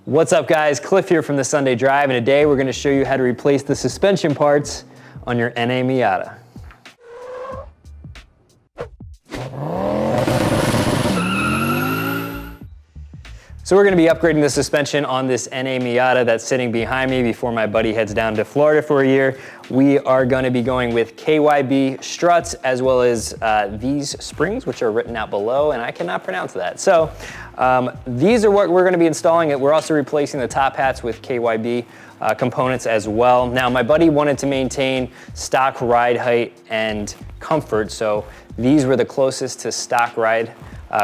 What's up guys, Cliff here from the Sunday Drive, and today we're going to show you how to replace the suspension parts on your NA Miata. So we're going to be upgrading the suspension on this NA Miata that's sitting behind me before my buddy heads down to Florida for a year. We are going to be going with KYB struts as well as these springs, which are written out below, and I cannot pronounce that. So these are what we're going to be installing. We're also replacing the top hats with KYB components as well. Now my buddy wanted to maintain stock ride height and comfort, so these were the closest to stock ride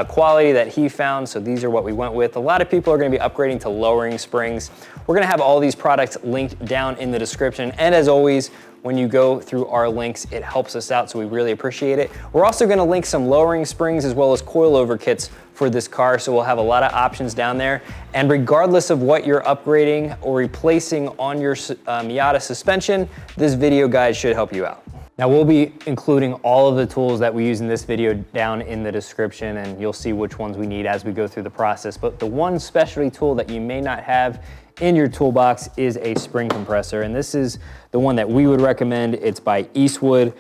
quality that he found, so these are what we went with. A lot of people are going to be upgrading to lowering springs. We're going to have all these products linked down in the description, and as always, when you go through our links, it helps us out, so we really appreciate it. We're also going to link some lowering springs as well as coilover kits for this car, so we'll have a lot of options down there. And regardless of what you're upgrading or replacing on your Miata suspension, this video guide should help you out. Now we'll be including all of the tools that we use in this video down in the description, and you'll see which ones we need as we go through the process. But the one specialty tool that you may not have in your toolbox is a spring compressor, and this is the one that we would recommend. It's by Eastwood.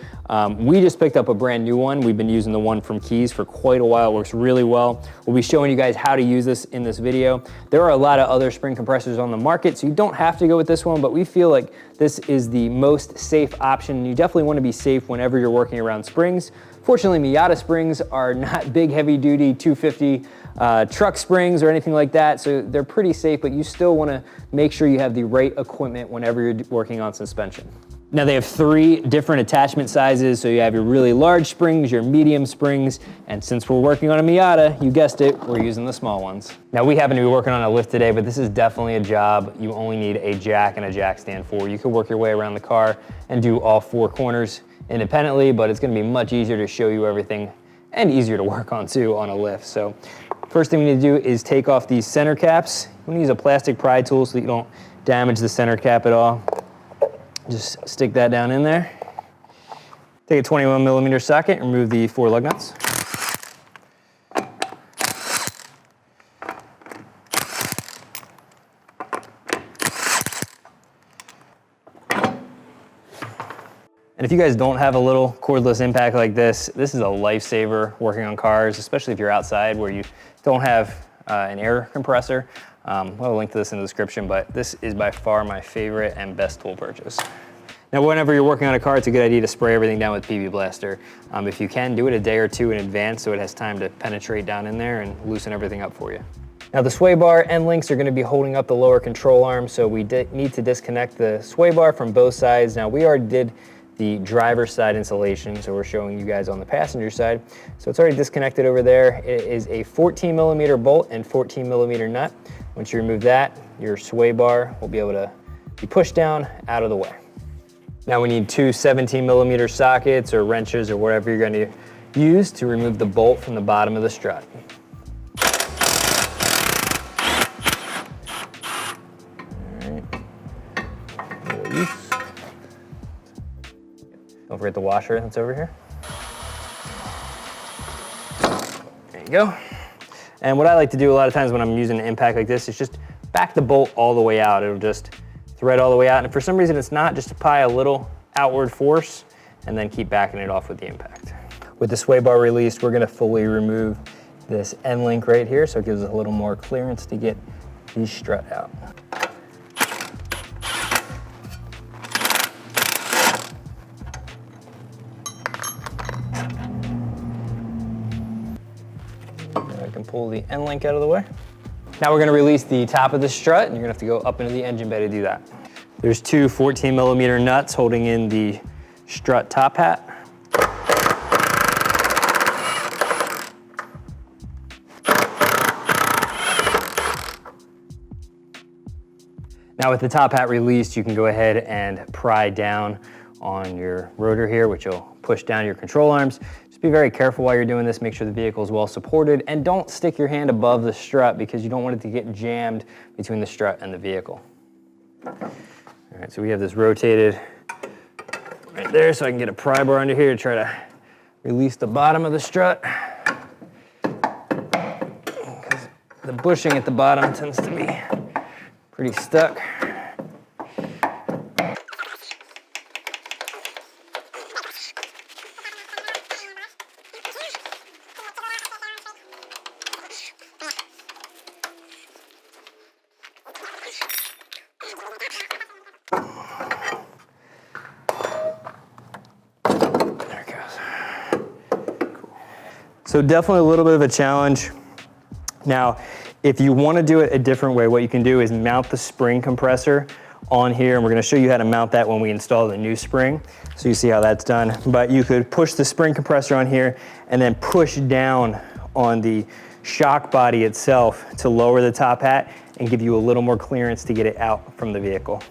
We just picked up a brand new one. We've been using the one from Keys for quite a while. It works really well. We'll be showing you guys how to use this in this video. There are a lot of other spring compressors on the market, so you don't have to go with this one, but we feel like this is the most safe option. You definitely want to be safe whenever you're working around springs. Fortunately, Miata springs are not big, heavy-duty 250 truck springs or anything like that, so they're pretty safe, but you still want to make sure you have the right equipment whenever you're working on suspension. Now they have 3 different attachment sizes, so you have your really large springs, your medium springs, and since we're working on a Miata, you guessed it, we're using the small ones. Now we happen to be working on a lift today, but this is definitely a job you only need a jack and a jack stand for. You could work your way around the car and do all 4 corners independently, but it's going to be much easier to show you everything and easier to work on too on a lift. So first thing we need to do is take off these center caps. We need to use a plastic pry tool so that you don't damage the center cap at all. Just stick that down in there. Take a 21mm socket, remove the 4 lug nuts. And if you guys don't have a little cordless impact like this is a lifesaver working on cars, especially if you're outside where you don't have an air compressor. We'll have a link to this in the description, but this is by far my favorite and best tool purchase. Now, whenever you're working on a car, it's a good idea to spray everything down with PB Blaster. If you can, do it a day or 2 in advance so it has time to penetrate down in there and loosen everything up for you. Now the sway bar end links are going to be holding up the lower control arm, so we need to disconnect the sway bar from both sides. Now we already did the driver's side installation, so we're showing you guys on the passenger side. So it's already disconnected over there. It is a 14mm bolt and 14mm nut. Once you remove that, your sway bar will be able to be pushed down out of the way. Now we need 2 17mm sockets or wrenches or whatever you're going to use to remove the bolt from the bottom of the strut. Don't forget the washer that's over here. There you go. And what I like to do a lot of times when I'm using an impact like this is just back the bolt all the way out. It'll just thread all the way out. And if for some reason it's not, just apply a little outward force and then keep backing it off with the impact. With the sway bar released, we're gonna fully remove this end link right here, so it gives us a little more clearance to get the strut out. I can pull the end link out of the way. Now we're going to release the top of the strut, and you're going to have to go up into the engine bay to do that. There's 2 14mm nuts holding in the strut top hat. Now with the top hat released, you can go ahead and pry down on your rotor here, which will push down your control arms. Just be very careful while you're doing this. Make sure the vehicle is well supported, and don't stick your hand above the strut because you don't want it to get jammed between the strut and the vehicle. All right, so we have this rotated right there, so I can get a pry bar under here to try to release the bottom of the strut. The bushing at the bottom tends to be pretty stuck. There it goes. Cool. So definitely a little bit of a challenge. Now, if you want to do it a different way, what you can do is mount the spring compressor on here, and we're going to show you how to mount that when we install the new spring, so you see how that's done. But you could push the spring compressor on here and then push down on the shock body itself to lower the top hat and give you a little more clearance to get it out from the vehicle.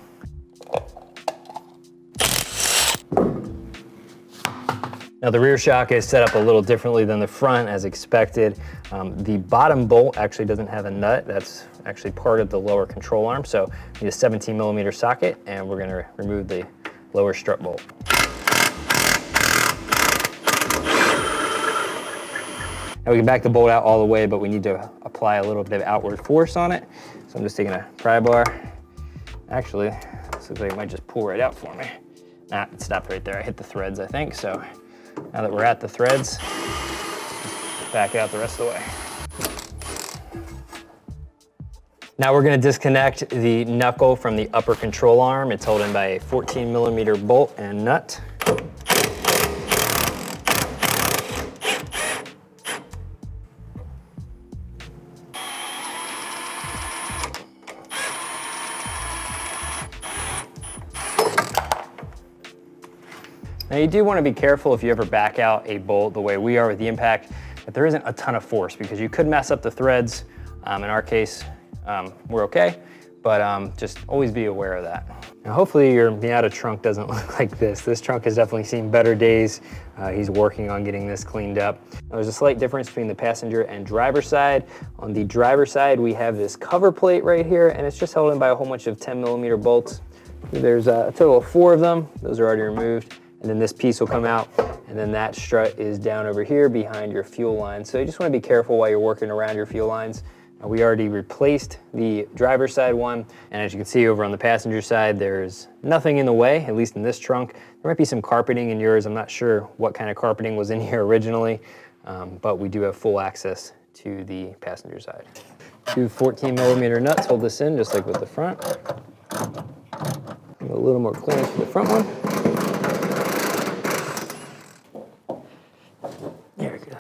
Now the rear shock is set up a little differently than the front as expected. The bottom bolt actually doesn't have a nut. That's actually part of the lower control arm. So we need a 17mm socket, and we're gonna remove the lower strut bolt. Now we can back the bolt out all the way, but we need to apply a little bit of outward force on it. So I'm just taking a pry bar. Actually, this looks like it might just pull right out for me. Nah, it stopped right there. I hit the threads, I think. So now that we're at the threads, back out the rest of the way. Now we're gonna disconnect the knuckle from the upper control arm. It's held in by a 14mm bolt and nut. Now you do want to be careful if you ever back out a bolt the way we are with the impact, that there isn't a ton of force, because you could mess up the threads. In our case, we're okay, but just always be aware of that. Now hopefully your Miata trunk doesn't look like this. This trunk has definitely seen better days. He's working on getting this cleaned up. Now, there's a slight difference between the passenger and driver side. On the driver side, we have this cover plate right here, and it's just held in by a whole bunch of 10mm bolts. There's a total of 4 of them. Those are already removed. And then this piece will come out, and then that strut is down over here behind your fuel line. So you just want to be careful while you're working around your fuel lines. We already replaced the driver's side one, and as you can see over on the passenger side, there's nothing in the way, at least in this trunk. There might be some carpeting in yours. I'm not sure what kind of carpeting was in here originally, but we do have full access to the passenger side. 2 14mm nuts hold this in, just like with the front. A little more clearance for the front one. There it goes.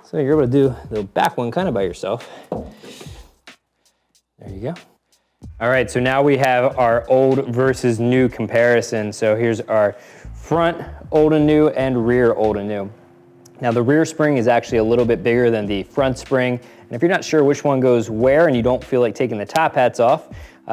So you're able to do the back one kind of by yourself. There you go. All right, so now we have our old versus new comparison. So here's our front old and new and rear old and new. Now the rear spring is actually a little bit bigger than the front spring. And if you're not sure which one goes where and you don't feel like taking the top hats off,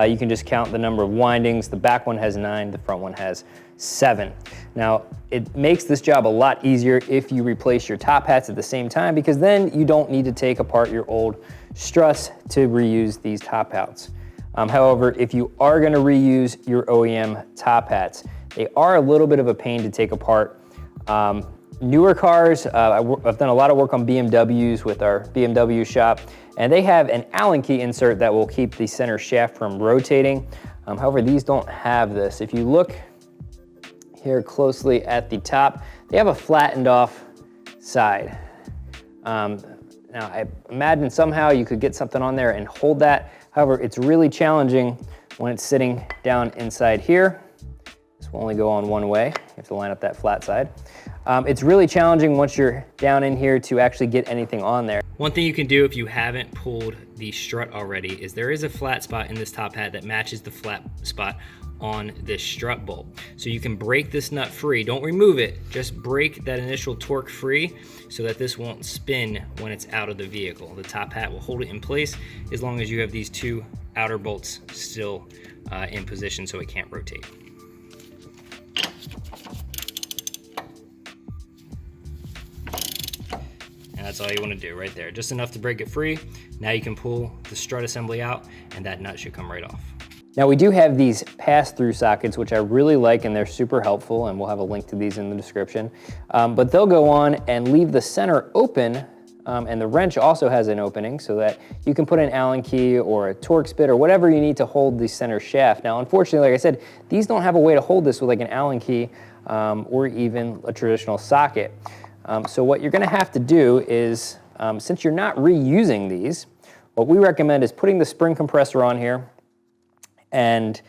you can just count the number of windings. The back one has 9, the front one has 7. Now, it makes this job a lot easier if you replace your top hats at the same time, because then you don't need to take apart your old struts to reuse these top hats. However, if you are gonna reuse your OEM top hats, they are a little bit of a pain to take apart. Newer cars, I've done a lot of work on BMWs with our BMW shop, and they have an Allen key insert that will keep the center shaft from rotating. However, these don't have this. If you look here closely at the top, they have a flattened off side. Now, I imagine somehow you could get something on there and hold that. However, it's really challenging when it's sitting down inside here. This will only go on one way. You have to line up that flat side. It's really challenging once you're down in here to actually get anything on there. One thing you can do if you haven't pulled the strut already is there is a flat spot in this top hat that matches the flat spot on this strut bolt. So you can break this nut free. Don't remove it, just break that initial torque free so that this won't spin when it's out of the vehicle. The top hat will hold it in place as long as you have these 2 outer bolts still in position so it can't rotate. And that's all you want to do right there. Just enough to break it free. Now you can pull the strut assembly out and that nut should come right off. Now we do have these pass-through sockets, which I really like, and they're super helpful, and we'll have a link to these in the description. But they'll go on and leave the center open and the wrench also has an opening so that you can put an Allen key or a Torx bit or whatever you need to hold the center shaft. Now, unfortunately, like I said, these don't have a way to hold this with like an Allen key or even a traditional socket. So what you're gonna have to do is, since you're not reusing these, what we recommend is putting the spring compressor on here and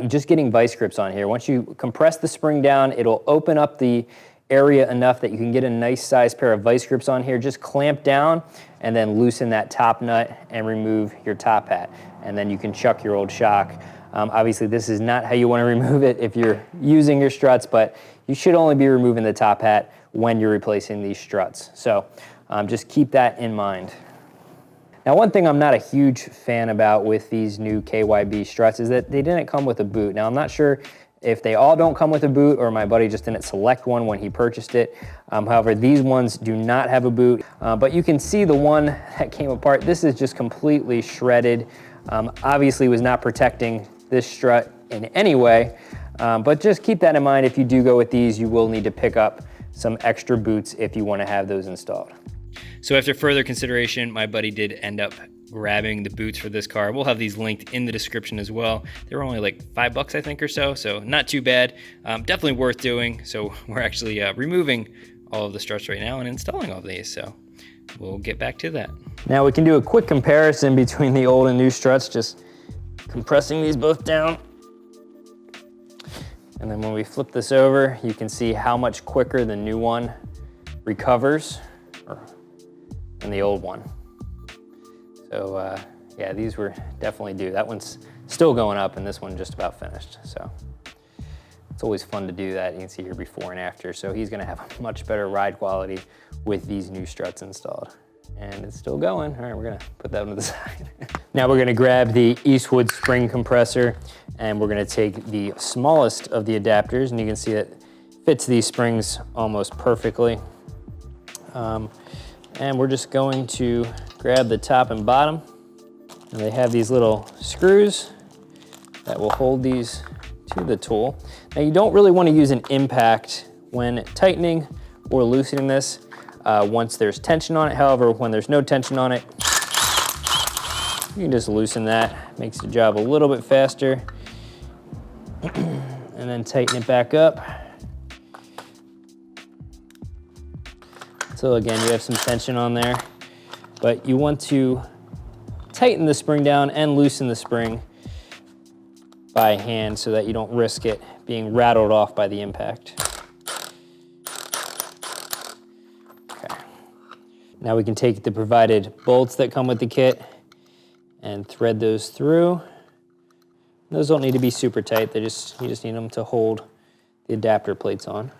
just getting vice grips on here. Once you compress the spring down, it'll open up the area enough that you can get a nice size pair of vice grips on here. Just clamp down and then loosen that top nut and remove your top hat. And then you can chuck your old shock. Obviously this is not how you want to remove it if you're using your struts, but you should only be removing the top hat when you're replacing these struts. So just keep that in mind. Now, one thing I'm not a huge fan about with these new KYB struts is that they didn't come with a boot. Now, I'm not sure if they all don't come with a boot or my buddy just didn't select one when he purchased it. However, these ones do not have a boot, but you can see the one that came apart. This is just completely shredded. Obviously was not protecting this strut in any way, but just keep that in mind. If you do go with these, you will need to pick up some extra boots if you want to have those installed. So after further consideration, my buddy did end up grabbing the boots for this car. We'll have these linked in the description as well. They were only like $5, I think, or so not too bad. Definitely worth doing. So we're actually removing all of the struts right now and installing all of these. So we'll get back to that. Now we can do a quick comparison between the old and new struts, just compressing these both down. And then when we flip this over, you can see how much quicker the new one recovers than the old one. So yeah, these were definitely due. That one's still going up and this one just about finished. So it's always fun to do that. You can see here before and after. So he's gonna have a much better ride quality with these new struts installed. And it's still going. All right, we're gonna put that on the side. Now we're gonna grab the Eastwood spring compressor and we're gonna take the smallest of the adapters, and you can see it fits these springs almost perfectly. And we're just going to grab the top and bottom, and they have these little screws that will hold these to the tool. Now you don't really want to use an impact when tightening or loosening this once there's tension on it. However, when there's no tension on it, you can just loosen that. Makes the job a little bit faster. And then tighten it back up. So again, you have some tension on there, but you want to tighten the spring down and loosen the spring by hand so that you don't risk it being rattled off by the impact. Okay. Now we can take the provided bolts that come with the kit and thread those through. Those don't need to be super tight. You just need them to hold the adapter plates on.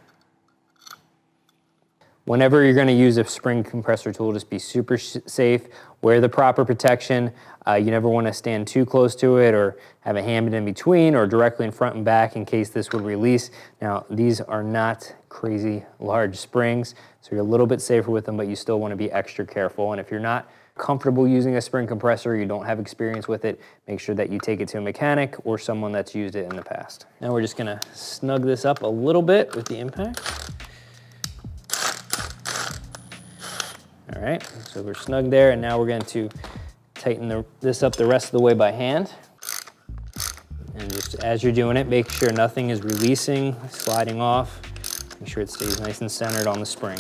Whenever you're gonna use a spring compressor tool, just be super safe, wear the proper protection. You never wanna stand too close to it or have a hand in between or directly in front and back in case this would release. Now, these are not crazy large springs, so you're a little bit safer with them, but you still wanna be extra careful. And if you're not comfortable using a spring compressor, you don't have experience with it, make sure that you take it to a mechanic or someone that's used it in the past. Now we're just gonna snug this up a little bit with the impact. All right, so we're snug there, and now we're going to tighten this up the rest of the way by hand. And just as you're doing it, make sure nothing is releasing, sliding off. Make sure it stays nice and centered on the spring.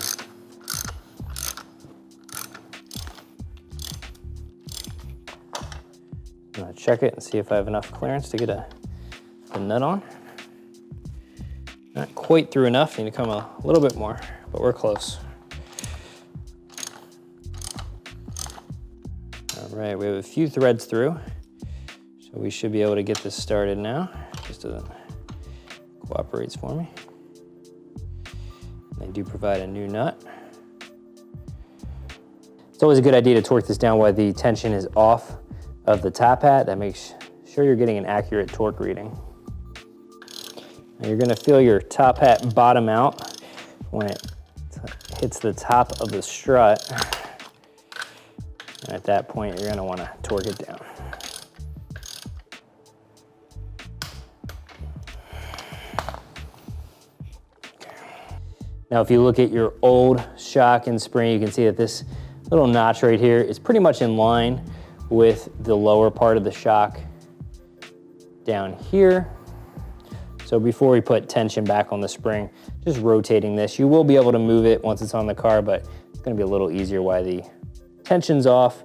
I'm gonna check it and see if I have enough clearance to get the nut on. Not quite through enough, need to come a little bit more, but we're close. All right, we have a few threads through, so we should be able to get this started now. Just doesn't cooperates for me. They do provide a new nut. It's always a good idea to torque this down while the tension is off of the top hat. That makes sure you're getting an accurate torque reading. Now you're gonna feel your top hat bottom out when it hits the top of the strut. And at that point, you're gonna wanna torque it down. Now, if you look at your old shock and spring, you can see that this little notch right here is pretty much in line with the lower part of the shock down here. So before we put tension back on the spring, just rotating this. You will be able to move it once it's on the car, but it's gonna be a little easier while the tension's off.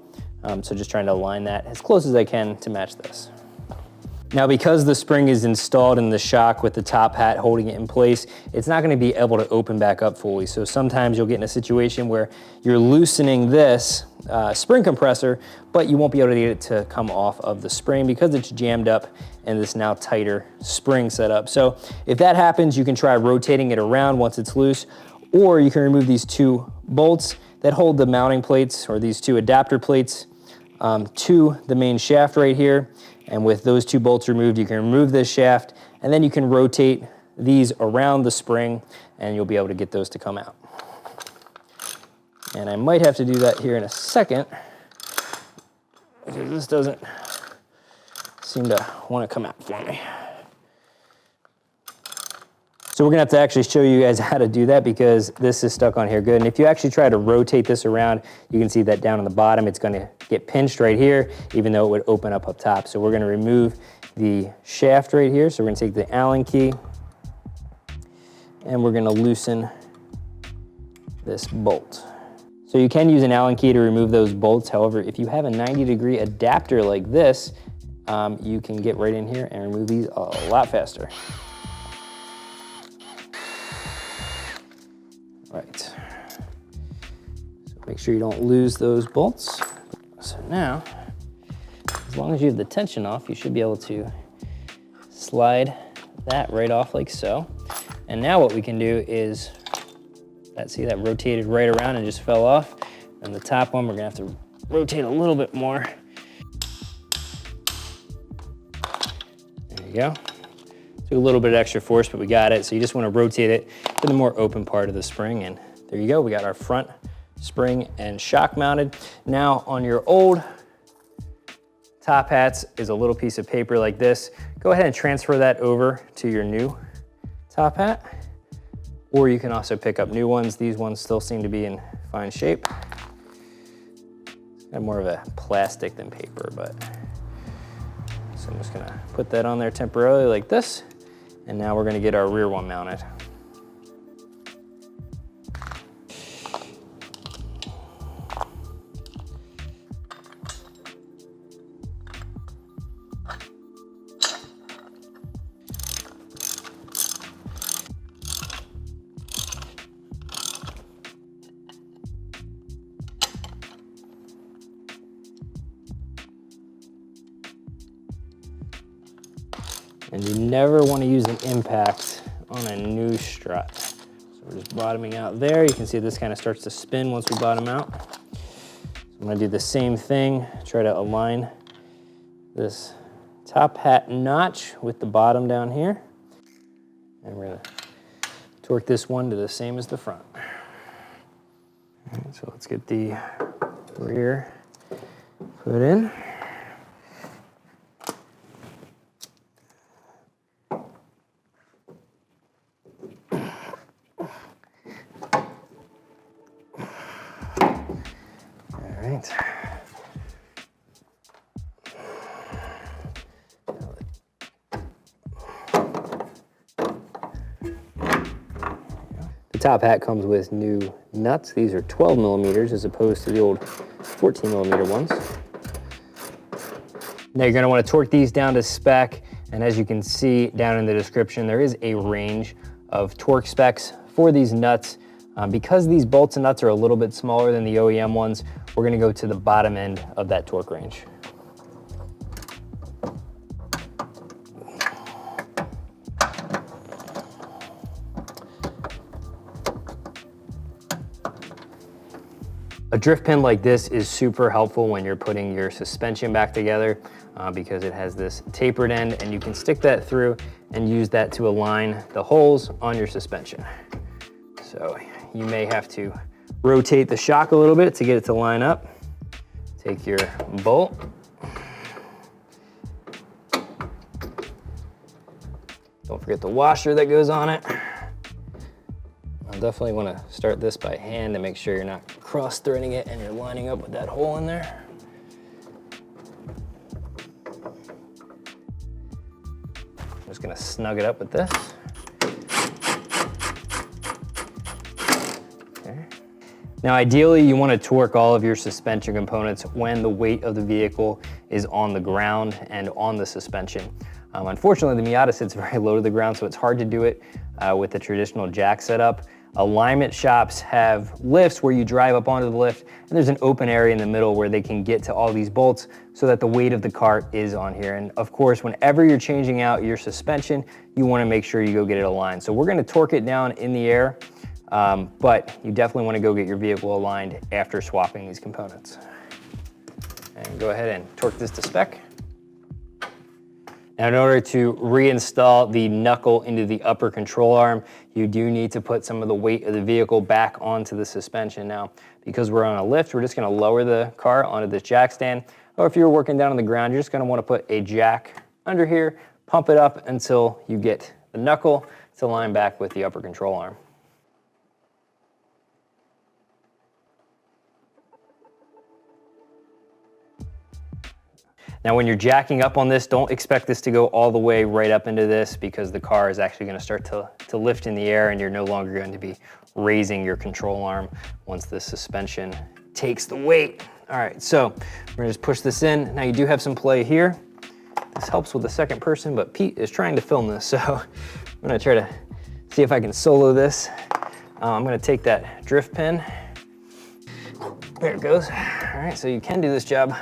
So just trying to align that as close as I can to match this. Now, because the spring is installed in the shock with the top hat holding it in place, it's not gonna be able to open back up fully. So sometimes you'll get in a situation where you're loosening this spring compressor, but you won't be able to get it to come off of the spring because it's jammed up in this now tighter spring setup. So if that happens, you can try rotating it around once it's loose, or you can remove these two bolts that hold the mounting plates, or these two adapter plates to the main shaft right here. And with those two bolts removed, you can remove this shaft, and then you can rotate these around the spring, and you'll be able to get those to come out. And I might have to do that here in a second, because this doesn't seem to want to come out for me. So we're gonna have to actually show you guys how to do that, because this is stuck on here good. And if you actually try to rotate this around, you can see that down on the bottom, it's gonna get pinched right here, even though it would open up top. So we're gonna remove the shaft right here. So we're gonna take the Allen key, and we're gonna loosen this bolt. So you can use an Allen key to remove those bolts. However, if you have a 90-degree adapter like this, you can get right in here and remove these a lot faster. Right. So make sure you don't lose those bolts. So now, as long as you have the tension off, you should be able to slide that right off like so. And now what we can do is, see that rotated right around and just fell off. And the top one, we're gonna have to rotate a little bit more. There you go. Took a little bit of extra force, but we got it. So you just want to rotate it to the more open part of the spring, and there you go. We got our front spring and shock mounted. Now on your old top hats is a little piece of paper like this. Go ahead and transfer that over to your new top hat, or you can also pick up new ones. These ones still seem to be in fine shape. It's got more of a plastic than paper, but so I'm just gonna put that on there temporarily like this. And now we're gonna get our rear one mounted. And you never want to use an impact on a new strut. So we're just bottoming out there. You can see this kind of starts to spin once we bottom out. So I'm going to do the same thing, try to align this top hat notch with the bottom down here. And we're going to torque this one to the same as the front. All right, so let's get the rear put in. The top hat comes with new nuts. These are 12 millimeters as opposed to the old 14 millimeter ones. Now you're gonna wanna torque these down to spec, and as you can see down in the description, there is a range of torque specs for these nuts. Because these bolts and nuts are a little bit smaller than the OEM ones, we're gonna go to the bottom end of that torque range. A drift pin like this is super helpful when you're putting your suspension back together because it has this tapered end, and you can stick that through and use that to align the holes on your suspension. So you may have to rotate the shock a little bit to get it to line up. Take your bolt. Don't forget the washer that goes on it. I'll definitely want to start this by hand to make sure you're not cross-threading it and you're lining up with that hole in there. I'm just gonna snug it up with this. Okay. Now ideally you want to torque all of your suspension components when the weight of the vehicle is on the ground and on the suspension. Unfortunately, the Miata sits very low to the ground, so it's hard to do it with the traditional jack setup. Alignment shops have lifts where you drive up onto the lift, and there's an open area in the middle where they can get to all these bolts so that the weight of the cart is on here. And of course, whenever you're changing out your suspension, you want to make sure you go get it aligned. So we're going to torque it down in the air, but you definitely want to go get your vehicle aligned after swapping these components. And go ahead and torque this to spec. Now, in order to reinstall the knuckle into the upper control arm, you do need to put some of the weight of the vehicle back onto the suspension. Now, because we're on a lift, we're just gonna lower the car onto this jack stand. Or if you're working down on the ground, you're just gonna wanna put a jack under here, pump it up until you get the knuckle to line back with the upper control arm. Now, when you're jacking up on this, don't expect this to go all the way right up into this because the car is actually gonna start to lift in the air and you're no longer going to be raising your control arm once the suspension takes the weight. All right, so we're gonna just push this in. Now you do have some play here. This helps with the second person, but Pete is trying to film this, so I'm gonna try to see if I can solo this. I'm gonna take that drift pin. There it goes. All right, so you can do this job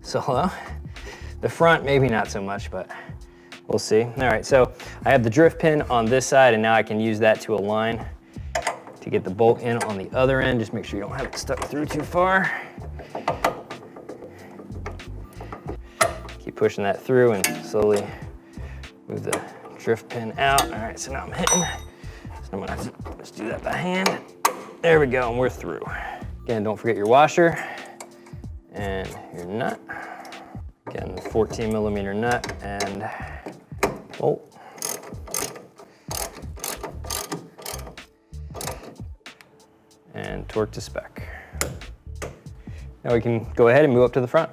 solo. The front, maybe not so much, but we'll see. All right, so I have the drift pin on this side, and now I can use that to align to get the bolt in on the other end. Just make sure you don't have it stuck through too far. Keep pushing that through and slowly move the drift pin out. All right, so now I'm hitting. So I'm gonna have to just do that by hand. There we go, and we're through. Again, don't forget your washer and your nut. Again, the 14mm nut and bolt. And torque to spec. Now we can go ahead and move up to the front.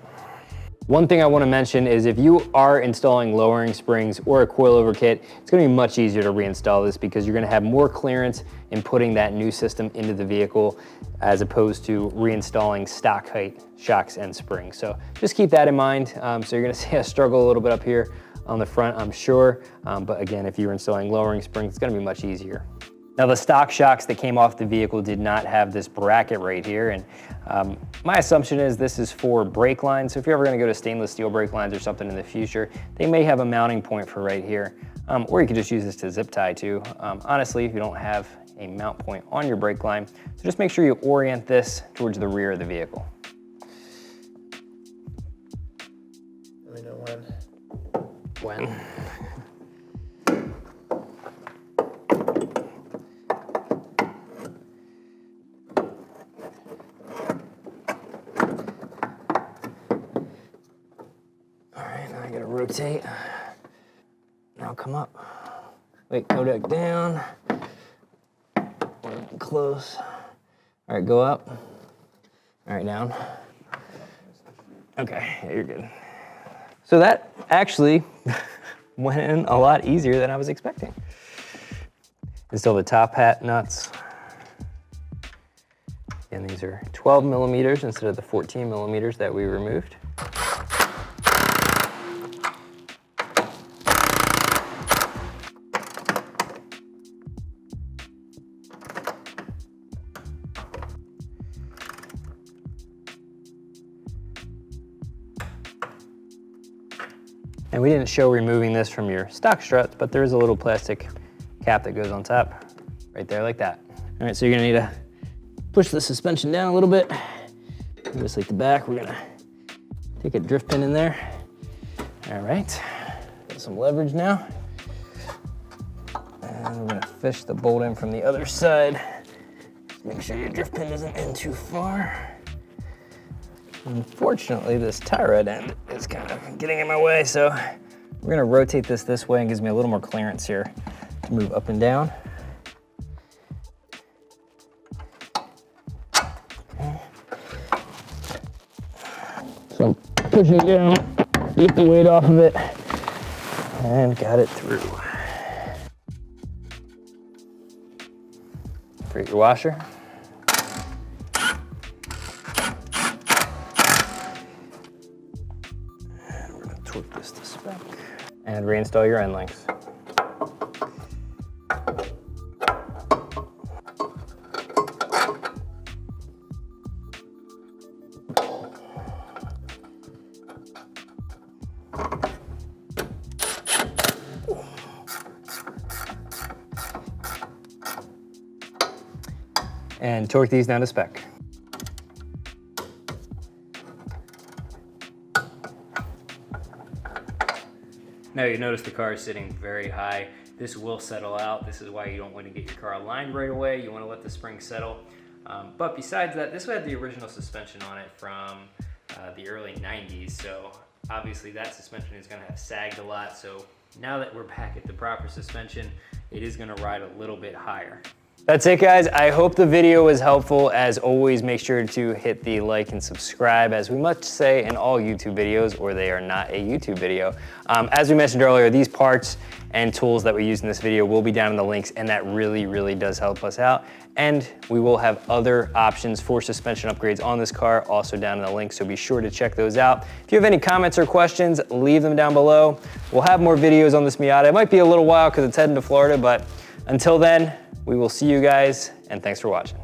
One thing I want to mention is if you are installing lowering springs or a coilover kit, it's going to be much easier to reinstall this because you're going to have more clearance in putting that new system into the vehicle as opposed to reinstalling stock height shocks and springs. So just keep that in mind. So you're going to see us struggle a little bit up here on the front, I'm sure. But again, if you're installing lowering springs, it's going to be much easier. Now the stock shocks that came off the vehicle did not have this bracket right here, and my assumption is this is for brake lines. So if you're ever gonna go to stainless steel brake lines or something in the future, they may have a mounting point for right here, or you could just use this to zip tie too. Honestly, if you don't have a mount point on your brake line, so just make sure you orient this towards the rear of the vehicle. Let me know when. When? Rotate. Now come up. Wait, go back down. We're close. All right, go up. All right, down. Okay, yeah, you're good. So that actually went in a lot easier than I was expecting. Install the top hat nuts. And these are 12mm instead of the 14mm that we removed. And we didn't show removing this from your stock struts, but there is a little plastic cap that goes on top, right there like that. All right, so you're gonna need to push the suspension down a little bit. Just like the back, we're gonna take a drift pin in there. All right, got some leverage now. And we're gonna fish the bolt in from the other side. Just make sure your drift pin isn't in too far. Unfortunately, this tie rod end is kind of getting in my way, so we're gonna rotate this way and gives me a little more clearance here to move up and down. Okay. pushing it down, get the weight off of it, and got it through. Create your washer. And we're gonna torque this to spec. And reinstall your end links. And torque these down to spec. Now you notice the car is sitting very high. This will settle out. This is why you don't want to get your car aligned right away. You want to let the spring settle. But besides that, this had the original suspension on it from the early 90s. So obviously that suspension is going to have sagged a lot. So now that we're back at the proper suspension, it is going to ride a little bit higher. That's it, guys. I hope the video was helpful. As always, make sure to hit the like and subscribe, as we must say in all YouTube videos, or they are not a YouTube video. As we mentioned earlier, these parts and tools that we use in this video will be down in the links, and that really, really does help us out. And we will have other options for suspension upgrades on this car also down in the links, so be sure to check those out. If you have any comments or questions, leave them down below. We'll have more videos on this Miata. It might be a little while because it's heading to Florida, but until then, we will see you guys, and thanks for watching.